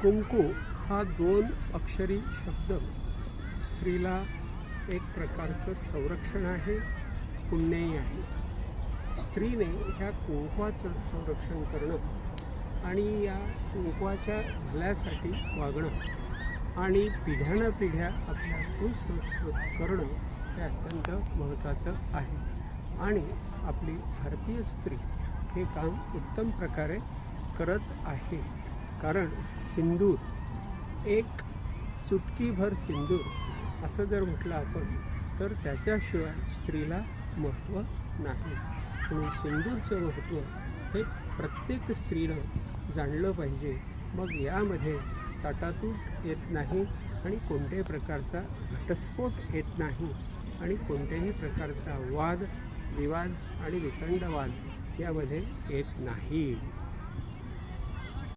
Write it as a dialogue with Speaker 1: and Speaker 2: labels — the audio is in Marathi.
Speaker 1: कुंकू हा 2 अक्षरी शब्द स्त्रीला एक प्रकारचं संरक्षण आहे, पुण्यही आहे. स्त्रीने ह्या कुंकवाचं संरक्षण करणं आणि या कुंकवाच्या भल्यासाठी वागणं आणि पिढ्यानपिढ्या आपल्या सुसंस्कृत करणं हे अत्यंत महत्त्वाचं आहे. आणि आपली भारतीय स्त्री हे काम उत्तम प्रकारे करत आहे. कारण सिंदूर, एक चुटकीभर सिंदूर असं जर म्हटलं आपण तर त्याच्याशिवाय स्त्रीला महत्त्व नाही. म्हणून सिंदूरचं महत्त्व हे प्रत्येक स्त्रीनं जाणलं पाहिजे. मग यामध्ये ताटातूट येत नाही आणि कोणत्याही प्रकारचा घटस्फोट येत नाही आणि कोणत्याही प्रकारचा वाद, विवाद आणि वितंडवाद यामध्ये येत नाही.